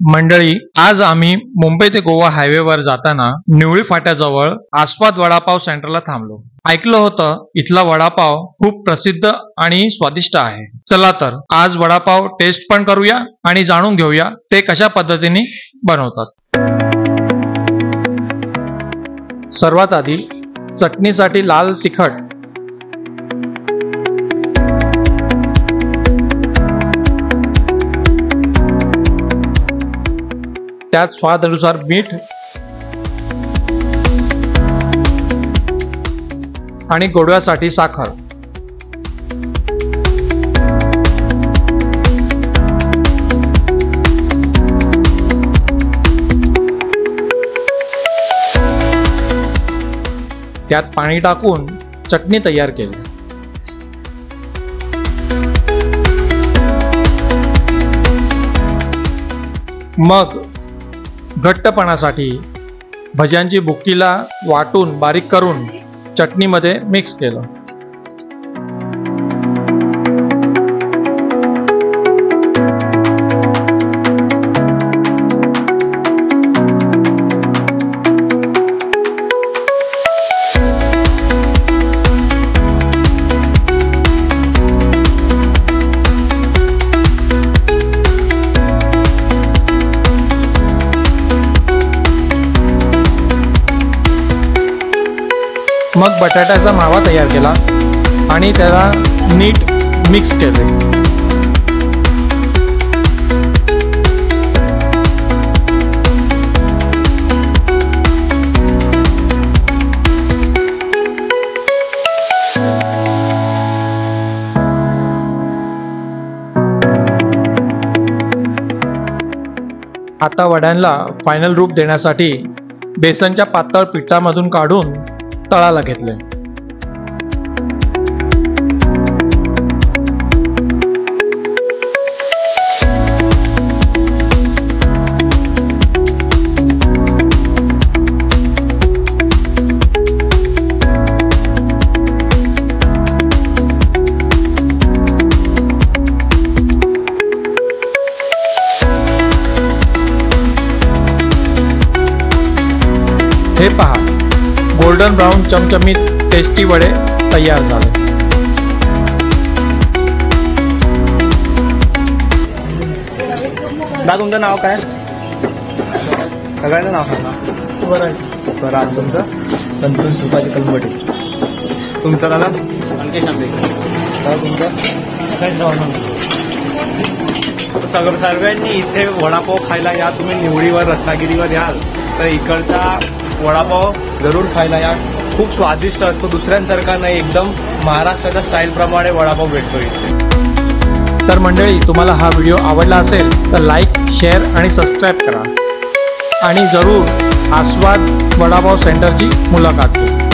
मंडळी, आज आम्ही मुंबई ते गोवा हायवेवर जाताना निवळी फाट्याजवळ आस्वाद वडापाव सेंटरला थांबलो। ऐकलं होतं इथला वडापाव खूप प्रसिद्ध आणि स्वादिष्ट आहे। चला तर आज वडापाव टेस्ट पण करूया आणि जाणून घेऊया ते कशा पद्धतीने बनवतात। सर्वात आधी चटणीसाठी लाल तिखट, त्यात स्वादानुसार मीठ आणि गोडव्यासाठी साखर। त्यात पाणी टाकून चटणी तयार केली। मग घट्टपणासाठी भज्यांची बुक्कीला वाटून बारीक करून चटणीमध्ये मिक्स केलं। मग बटाट्याचा मावा तयार केला आणि त्याला नीट मिक्स केले। आता वड्यांना फायनल रूप देण्यासाठी बेसनच्या पातळ पिठामधून काढून तळाला घेतले। हे पहा, गोल्डन ब्राउन चमचमीत टेस्टी वडे तयार झाले। दादा, तुमचं नाव काय? सगळ्यांचं नाव सांगा। बरं, आज तुमचं? संतोष सुपाजी कलमटे। तुमचं दादा? अंकेश आंबे। तुमचं? सर्वांनी इथे वडापाव खायला या। तुम्ही निवळीवर रत्नागिरीवर याल तर इकडचा वडापाव जरूर खायला या। खूप स्वादिष्ट असतो, दुसऱ्यांसारखा नाही, एकदम महाराष्ट्राच्या स्टाईल प्रमाणे वडापाव भेटतो इथे। तर मंडळी, तुम्हाला हा व्हिडिओ आवडला असेल तर लाईक, शेअर आणि सबस्क्राईब करा आणि जरूर आस्वाद वडापाव सेंटरची मुलाखत घ्या।